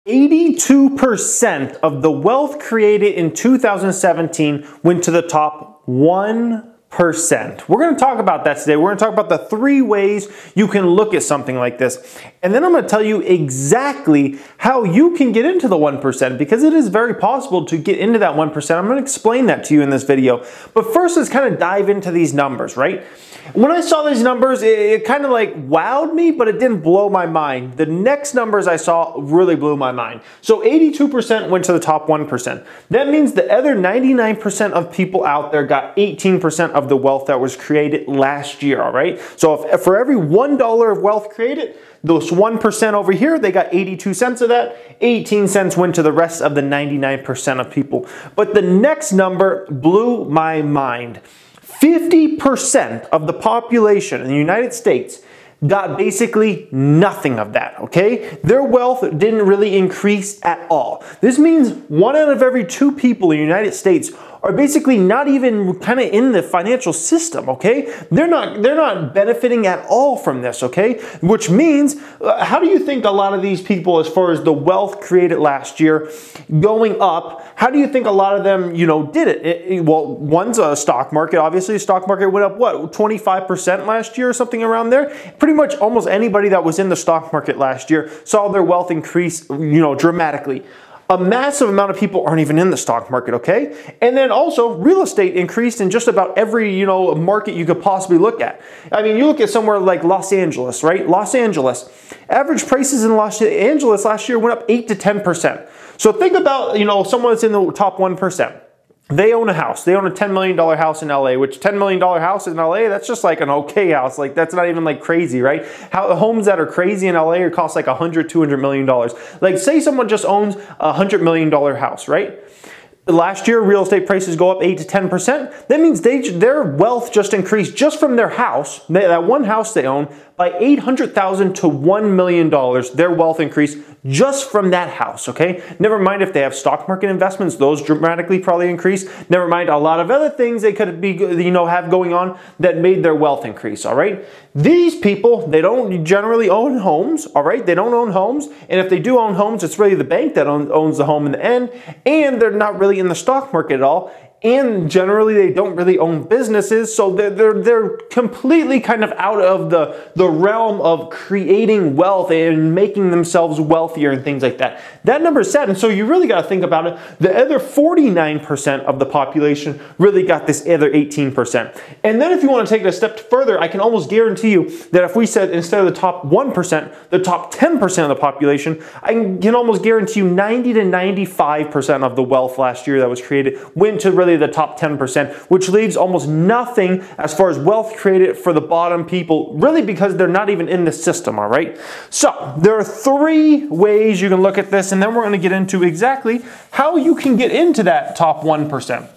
82% of the wealth created in 2017 went to the top 1%. We're going to talk about that today. We're going to talk about the 3 ways you can look at something like this. And then I'm going to tell you exactly how you can get into the 1%, because it is very possible to get into that 1%. I'm going to explain that to you in this video. But first, let's kind of dive into these numbers, right? When I saw these numbers, it kind of like wowed me, but it didn't blow my mind. The next numbers I saw really blew my mind. So 82% went to the top 1%. That means the other 99% of people out there got 18% of the wealth that was created last year, all right? So if for every $1 of wealth created, those 1% over here, they got 82 cents of that. 18 cents went to the rest of the 99% of people. But the next number blew my mind. 50% of the population in the United States got basically nothing of that, okay? Their wealth didn't really increase at all. This means 1 out of every 2 people in the United States are basically not even kind of in the financial system, okay? They're not benefiting at all from this, okay? Which means, how do you think a lot of these people, as far as the wealth created last year going up, how do you think a lot of them, did it? Well, one's a stock market. Obviously, the stock market went up, what, 25% last year or something around there? Pretty much almost anybody that was in the stock market last year saw their wealth increase, dramatically. A massive amount of people aren't even in the stock market, okay? And then also, real estate increased in just about every, market you could possibly look at. I mean, you look at somewhere like Los Angeles, right? Los Angeles. Average prices in Los Angeles last year went up 8 to 10%. So think about, someone that's in the top 1%. They own a house. They own a $10 million house in LA, which $10 million house in LA, that's just like an okay house. Like, that's not even like crazy, right? Homes that are crazy in LA cost like $100, $200 million. Like, say someone just owns a $100 million house, right? Last year, real estate prices go up 8 to 10%. That means their wealth just increased just from their house, that one house they own, by $800,000 to $1 million. Their wealth increased just from that house, okay? Never mind if they have stock market investments, those dramatically probably increase. Never mind a lot of other things they could be, have going on that made their wealth increase, all right? These people, they don't generally own homes, all right? They don't own homes, and if they do own homes, it's really the bank that owns the home in the end, and they're not really in the stock market at all. And generally, they don't really own businesses, so they're completely kind of out of the realm of creating wealth and making themselves wealthier and things like that. That number is sad, and so you really got to think about it. The other 49% of the population really got this other 18%. And then if you want to take it a step further, I can almost guarantee you that if we said instead of the top 1%, the top 10% of the population, I can almost guarantee you 90 to 95% of the wealth last year that was created went to really the top 10%, which leaves almost nothing as far as wealth created for the bottom people, really because they're not even in the system, all right? So there are 3 ways you can look at this, and then we're going to get into exactly how you can get into that top 1%.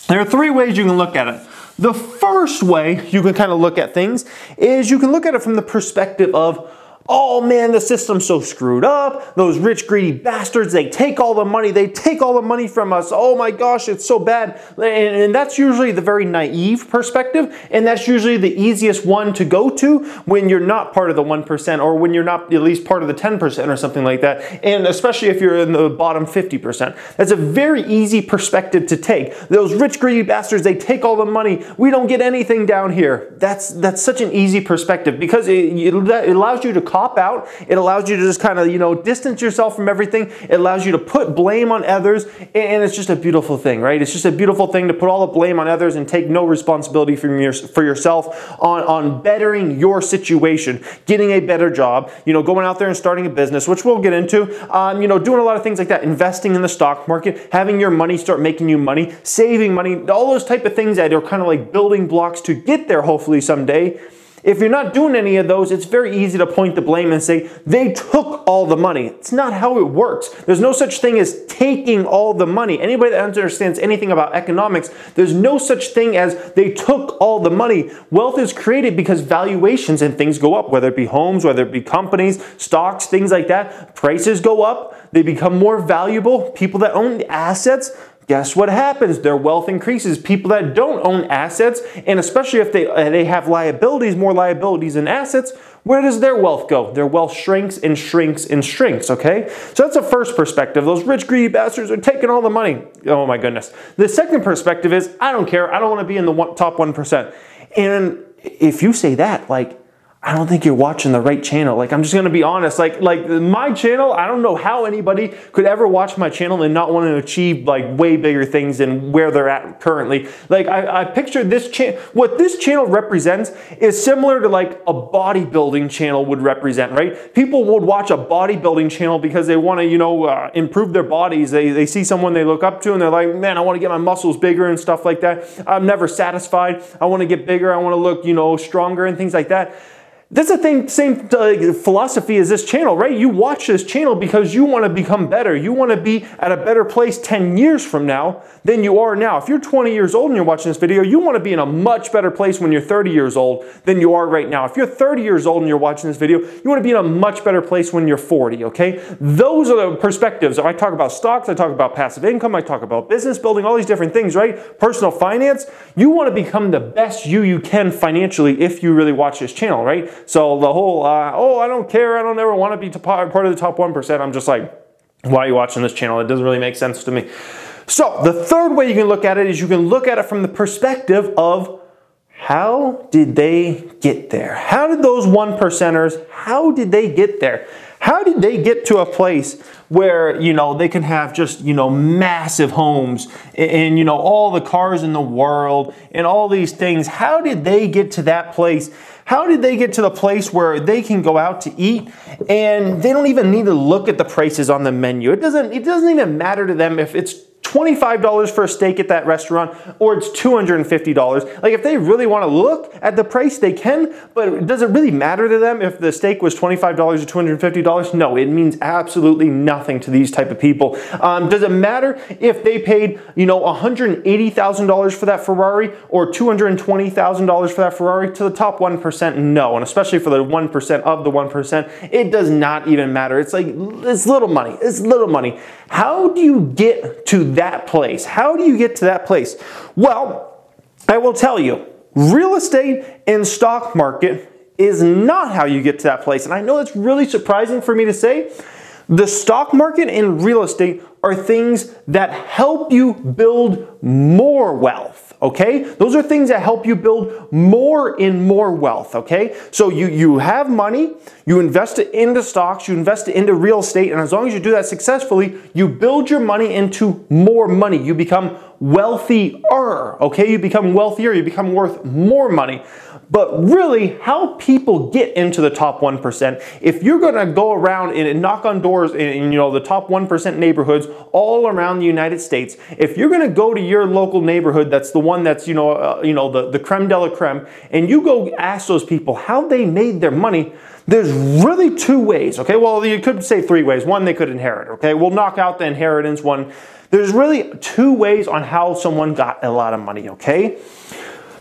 There are 3 ways you can look at it. The first way you can kind of look at things is you can look at it from the perspective of, oh man, the system's so screwed up. Those rich, greedy bastards, they take all the money. They take all the money from us. Oh my gosh, it's so bad. And that's usually the very naive perspective. And that's usually the easiest one to go to when you're not part of the 1% or when you're not at least part of the 10% or something like that. And especially if you're in the bottom 50%. That's a very easy perspective to take. Those rich, greedy bastards, they take all the money. We don't get anything down here. That's such an easy perspective because it allows you to cop out. It allows you to just kind of, distance yourself from everything. It allows you to put blame on others, and it's just a beautiful thing, right? It's just a beautiful thing to put all the blame on others and take no responsibility for yourself on bettering your situation, getting a better job, going out there and starting a business, which we'll get into, doing a lot of things like that, investing in the stock market, having your money start making you money, saving money, all those type of things that are kind of like building blocks to get there hopefully someday. If you're not doing any of those, it's very easy to point the blame and say, they took all the money. It's not how it works. There's no such thing as taking all the money. Anybody that understands anything about economics, there's no such thing as they took all the money. Wealth is created because valuations and things go up, whether it be homes, whether it be companies, stocks, things like that. Prices go up. They become more valuable. People that own assets, guess what happens? Their wealth increases. People that don't own assets, and especially if they have liabilities, more liabilities than assets, where does their wealth go? Their wealth shrinks and shrinks and shrinks, okay? So that's the first perspective. Those rich, greedy bastards are taking all the money. Oh my goodness. The second perspective is, I don't care. I don't want to be in the top 1%. And if you say that, like, I don't think you're watching the right channel. Like, I'm just gonna be honest. Like my channel, I don't know how anybody could ever watch my channel and not want to achieve like way bigger things than where they're at currently. Like, I picture this channel, what this channel represents is similar to like a bodybuilding channel would represent, right? People would watch a bodybuilding channel because they want to, you know, improve their bodies. They see someone they look up to and they're like, man, I want to get my muscles bigger and stuff like that. I'm never satisfied. I want to get bigger. I want to look, you know, stronger and things like that. That's the same philosophy as this channel, right? You watch this channel because you want to become better. You want to be at a better place 10 years from now than you are now. If you're 20 years old and you're watching this video, you want to be in a much better place when you're 30 years old than you are right now. If you're 30 years old and you're watching this video, you want to be in a much better place when you're 40, okay? Those are the perspectives. I talk about stocks, I talk about passive income, I talk about business building, all these different things, right? Personal finance. You want to become the best you can financially if you really watch this channel, right? So the whole, oh, I don't care, I don't ever want to be part of the top 1%, I'm just like, why are you watching this channel? It doesn't really make sense to me. So the third way you can look at it is you can look at it from the perspective of how did they get there? How did those 1%ers, how did they get there? How did they get to a place where, you know, they can have just, you know, massive homes and, you know, all the cars in the world and all these things? How did they get to that place? How did they get to the place where they can go out to eat and they don't even need to look at the prices on the menu? It doesn't even matter to them if it's $25 for a steak at that restaurant or it's $250. Like, if they really want to look at the price, they can, but does it really matter to them if the steak was $25 or $250? No, it means absolutely nothing to these type of people. Does it matter if they paid, you know, $180,000 for that Ferrari or $220,000 for that Ferrari? To the top 1%, no, and especially for the 1% of the 1%, it does not even matter. It's like, it's little money. It's little money. How do you get to that place? How do you get to that place? Well, I will tell you, real estate and stock market is not how you get to that place. And I know it's really surprising for me to say. The stock market and real estate are things that help you build more wealth, okay? Those are things that help you build more and more wealth, okay? So you have money, you invest it into stocks, you invest it into real estate, and as long as you do that successfully, you build your money into more money. You become wealthier, okay? You become wealthier, you become worth more money. But really, how people get into the top 1%, if you're going to go around and knock on doors in, you know, the top 1% neighborhoods all around the United States, if you're going to go to your local neighborhood, that's the one that's, the creme de la creme, and you go ask those people how they made their money, there's really two ways, okay? Well, you could say three ways. One, they could inherit, okay? We'll knock out the inheritance one. There's really two ways on how someone got a lot of money, okay?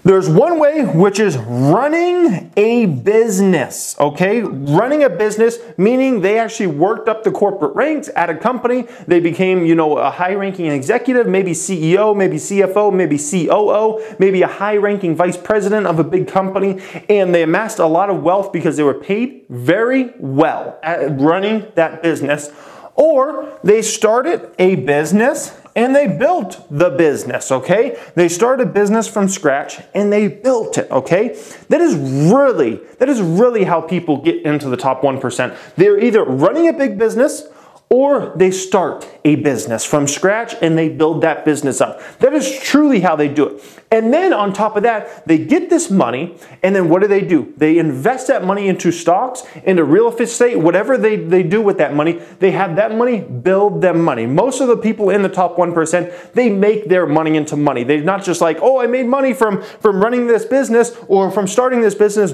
There's one way, which is running a business, okay? Running a business, meaning they actually worked up the corporate ranks at a company. They became, you know, a high-ranking executive, maybe CEO, maybe CFO, maybe COO, maybe a high-ranking vice president of a big company, and they amassed a lot of wealth because they were paid very well at running that business. Or they started a business and they built the business, okay? They started a business from scratch and they built it, okay? That is really how people get into the top 1%. They're either running a big business or they start a business from scratch and they build that business up. That is truly how they do it. And then on top of that, they get this money, and then what do? They invest that money into stocks, into real estate, whatever they do with that money. They have that money build them money. Most of the people in the top 1%, they make their money into money. They're not just like, oh, I made money from running this business or from starting this business,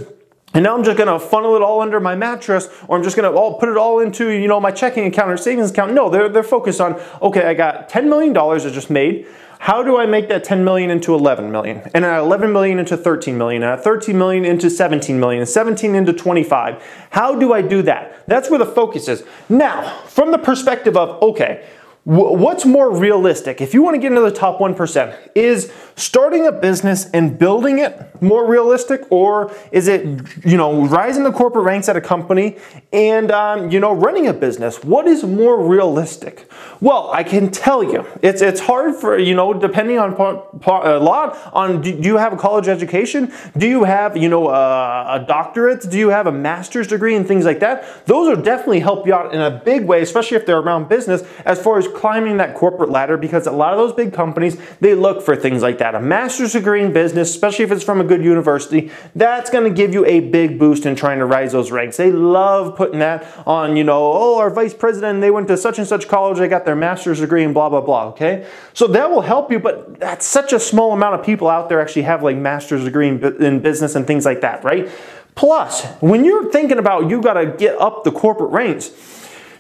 and now I'm just going to funnel it all under my mattress, or I'm just going to put it all into, you know, my checking account or savings account. No, they're focused on, okay, I got $10 million I just made. How do I make that 10 million into 11 million? And 11 million into 13 million, and 13 million into 17 million, and 17 into 25. How do I do that? That's where the focus is. Now, from the perspective of, okay, What's more realistic? If you want to get into the top 1%, is starting a business and building it more realistic, or is it, rising the corporate ranks at a company and, running a business? What is more realistic? Well, I can tell you, it's hard for, depending on a lot on, do you have a college education? Do you have, a doctorate? Do you have a master's degree and things like that? Those will definitely help you out in a big way, especially if they're around business, as far as climbing that corporate ladder, because a lot of those big companies, they look for things like that. A master's degree in business, especially if it's from a good university, that's going to give you a big boost in trying to rise those ranks. They love putting that on, our vice president, they went to such and such college, they got their master's degree and blah, blah, blah, okay? So that will help you, but that's such a small amount of people out there actually have like master's degree in business and things like that, right? Plus, when you're thinking about you got to get up the corporate ranks,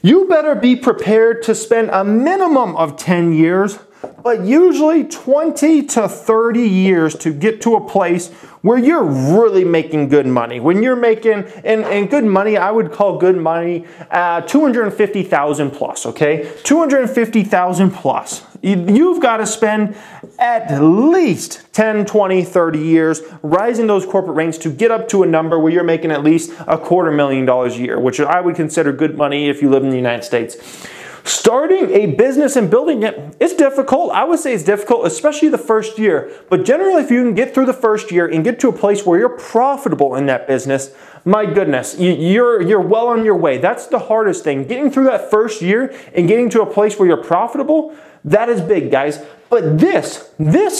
you better be prepared to spend a minimum of 10 years, but usually 20 to 30 years to get to a place where you're really making good money. When you're making, and good money, I would call good money 250,000 plus, okay? 250,000 plus. You've got to spend at least 10, 20, 30 years rising those corporate ranks to get up to a number where you're making at least $250,000 a year, which I would consider good money if you live in the United States. Starting a business and building it, it's difficult. I would say it's difficult, especially the first year. But generally, if you can get through the first year and get to a place where you're profitable in that business, my goodness, you're well on your way. That's the hardest thing. Getting through that first year and getting to a place where you're profitable, that is big, guys. But this,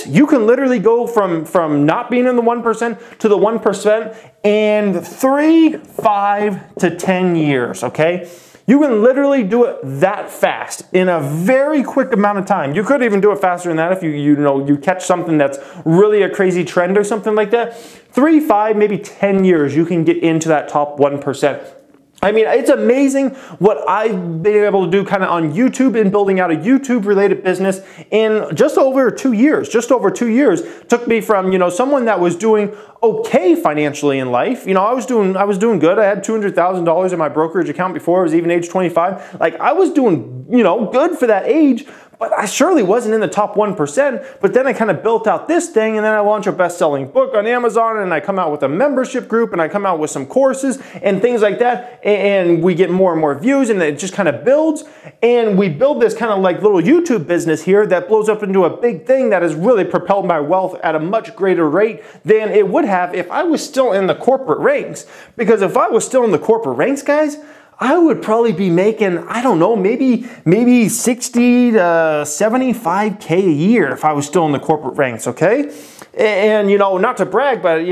you can literally go from not being in the 1% to the 1% in 3, 5 to 10 years, okay? You can literally do it that fast in a very quick amount of time. You could even do it faster than that if you catch something that's really a crazy trend or something like that. 3, 5, maybe 10 years, you can get into that top 1%. I mean, it's amazing what I've been able to do kind of on YouTube and building out a YouTube related business in just over 2 years. Just over 2 years took me from, someone that was doing okay financially in life. I was doing good. I had $200,000 in my brokerage account before I was even age 25. Like I was doing, good for that age. But I surely wasn't in the top 1%. But then I kind of built out this thing, and then I launched a best-selling book on Amazon, and I come out with a membership group, and I come out with some courses and things like that, and we get more and more views, and it just kind of builds, and we build this kind of like little YouTube business here that blows up into a big thing that has really propelled my wealth at a much greater rate than it would have if I was still in the corporate ranks. Because if I was still in the corporate ranks, guys, I would probably be making, I don't know, maybe 60 to 75K a year if I was still in the corporate ranks, okay? And, not to brag, but,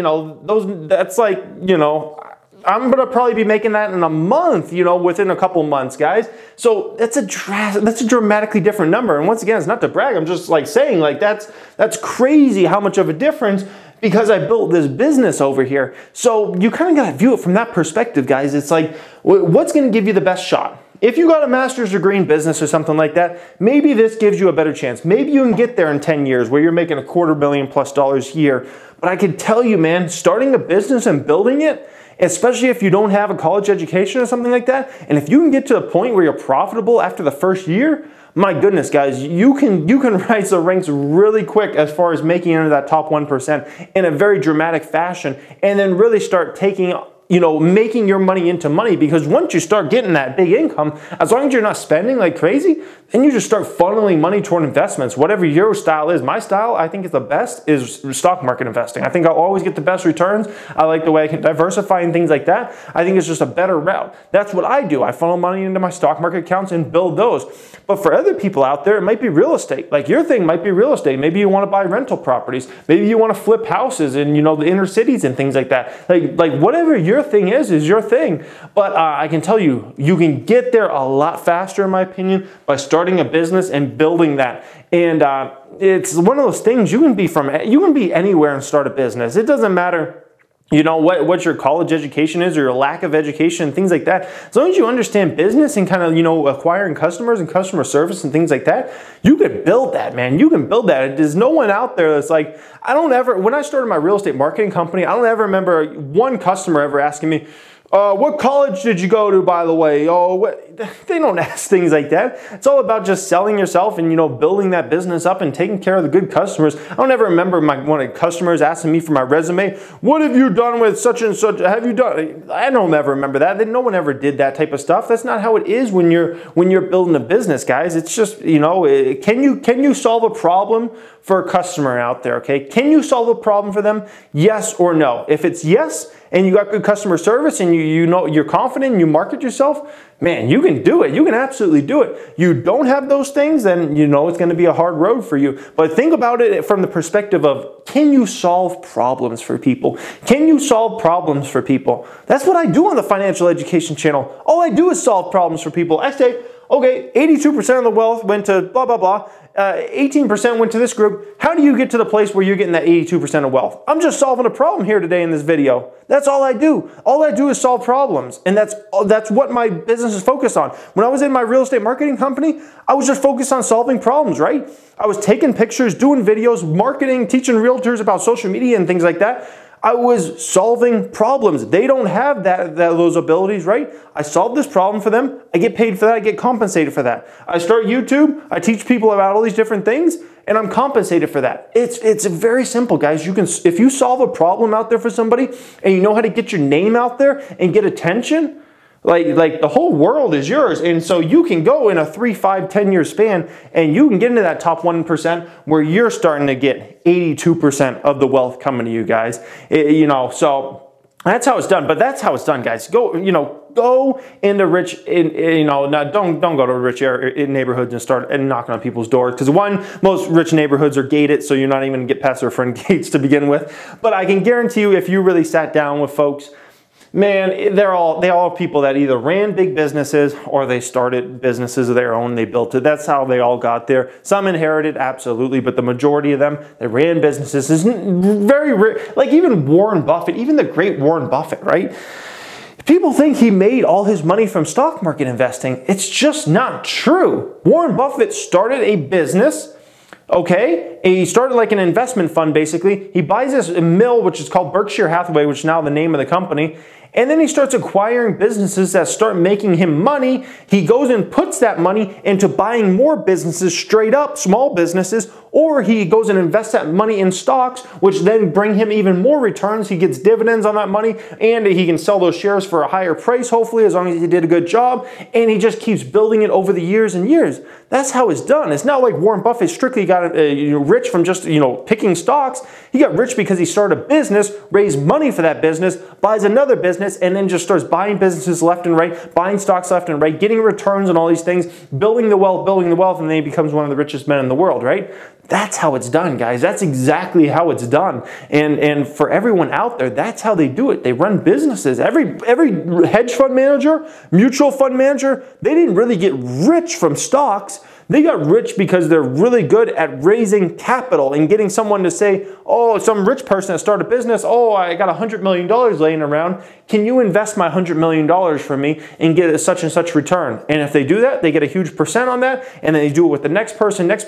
that's like, I'm gonna probably be making that in a month, within a couple months, guys. So that's a dramatically different number. And once again, it's not to brag. I'm just like saying, like that's crazy how much of a difference, because I built this business over here. So you kind of got to view it from that perspective, guys. It's like, what's going to give you the best shot? If you got a master's degree in business or something like that, maybe this gives you a better chance. Maybe you can get there in 10 years where you're making $250,000+ a year. But I can tell you, man, starting a business and building it, especially if you don't have a college education or something like that, and if you can get to a point where you're profitable after the first year, my goodness, guys, you can rise the ranks really quick as far as making into that top 1% in a very dramatic fashion, and then really start taking, making your money into money. Because once you start getting that big income, as long as you're not spending like crazy, then you just start funneling money toward investments. Whatever your style is. My style, I think is the best, is stock market investing. I think I'll always get the best returns. I like the way I can diversify and things like that. I think it's just a better route. That's what I do. I funnel money into my stock market accounts and build those. But for other people out there, it might be real estate. Like your thing might be real estate. Maybe you want to buy rental properties. Maybe you want to flip houses in, the inner cities and things like that. Like whatever your thing is your thing. But I can tell you, you can get there a lot faster, in my opinion, by starting a business and building that. And it's one of those things, you can be anywhere and start a business. It doesn't matter what your college education is or your lack of education, things like that. As long as you understand business and kind of, acquiring customers and customer service and things like that, you can build that, man. You can build that. There's no one out there that's like, when I started my real estate marketing company, I don't ever remember one customer ever asking me, What college did you go to, by the way? Oh, what? They don't ask things like that. It's all about just selling yourself and, building that business up and taking care of the good customers. I don't ever remember one of the customers asking me for my resume. What have you done with such and such? Have you done? I don't ever remember that. No one ever did that type of stuff. That's not how it is when you're building a business, guys. It's just, can you solve a problem for a customer out there, okay? Can you solve a problem for them? Yes or no? If it's yes, and you got good customer service and you're confident and you market yourself, man, you can do it. You can absolutely do it. You don't have those things, then it's going to be a hard road for you. But think about it from the perspective of, can you solve problems for people? Can you solve problems for people? That's what I do on the Financial Education Channel. All I do is solve problems for people. I say, okay, 82% of the wealth went to blah, blah, blah. 18% went to this group. How do you get to the place where you're getting that 82% of wealth? I'm just solving a problem here today in this video. That's all I do. All I do is solve problems. And that's what my business is focused on. When I was in my real estate marketing company, I was just focused on solving problems, right? I was taking pictures, doing videos, marketing, teaching realtors about social media and things like that. I was solving problems. They don't have those abilities, right? I solve this problem for them. I get paid for that. I get compensated for that. I start YouTube. I teach people about all these different things, and I'm compensated for that. It's very simple, guys. If you solve a problem out there for somebody, and you know how to get your name out there and get attention, like the whole world is yours. And so you can go in a 3, 5, 10-year span and you can get into that top 1% where you're starting to get 82% of the wealth coming to you guys. So that's how it's done. But that's how it's done, guys. Go into rich, don't go to rich neighborhoods and start knocking on people's doors. Because one, most rich neighborhoods are gated, so you're not even going to get past their front gates to begin with. But I can guarantee you, if you really sat down with folks, man, they all are people that either ran big businesses or they started businesses of their own. They built it. That's how they all got there. Some inherited, absolutely, but the majority of them, they ran businesses. It's very rare. Like even Warren Buffett, even the great Warren Buffett, right? People think he made all his money from stock market investing. It's just not true. Warren Buffett started a business. Okay, he started like an investment fund, basically. He buys this mill, which is called Berkshire Hathaway, which is now the name of the company. And then he starts acquiring businesses that start making him money. He goes and puts that money into buying more businesses straight up, small businesses, or he goes and invests that money in stocks, which then bring him even more returns. He gets dividends on that money, and he can sell those shares for a higher price, hopefully, as long as he did a good job. And he just keeps building it over the years and years. That's how it's done. It's not like Warren Buffett strictly got rich from just picking stocks. He got rich because he started a business, raised money for that business, buys another business, and then just starts buying businesses left and right, buying stocks left and right, getting returns on all these things, building the wealth, and then he becomes one of the richest men in the world, right? That's how it's done, guys. That's exactly how it's done. And for everyone out there, that's how they do it. They run businesses. Every hedge fund manager, mutual fund manager, they didn't really get rich from stocks. They got rich because they're really good at raising capital and getting someone to say, oh, some rich person that started a business, oh, I got $100 million laying around. Can you invest my $100 million for me and get a such and such return? And if they do that, they get a huge percent on that. And then they do it with the next person. Next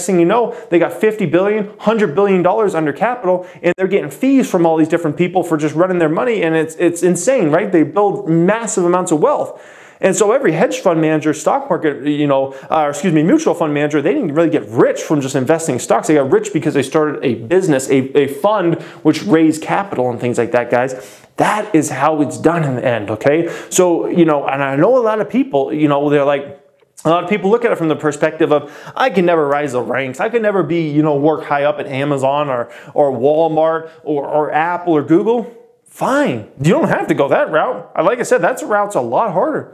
thing you know, they got $50 billion, $100 billion under capital, and they're getting fees from all these different people for just running their money. And it's insane, right? They build massive amounts of wealth. And so every hedge fund manager, stock market, mutual fund manager, they didn't really get rich from just investing in stocks. They got rich because they started a business, a fund, which raised capital and things like that, guys. That is how it's done in the end, okay? So, and I know a lot of people, they're like, a lot of people look at it from the perspective of, I can never rise the ranks. I can never be, work high up at Amazon or Walmart or Apple or Google. Fine. You don't have to go that route. Like I said, that route's a lot harder.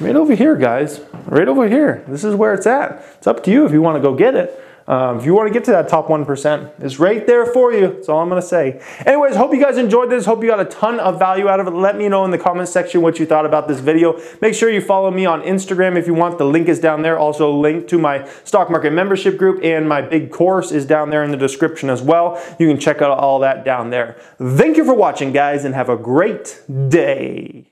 Right over here, guys. Right over here. This is where it's at. It's up to you if you want to go get it. If you want to get to that top 1%, it's right there for you. That's all I'm going to say. Anyways, hope you guys enjoyed this. Hope you got a ton of value out of it. Let me know in the comment section what you thought about this video. Make sure you follow me on Instagram if you want. The link is down there. Also, link to my stock market membership group and my big course is down there in the description as well. You can check out all that down there. Thank you for watching, guys, and have a great day.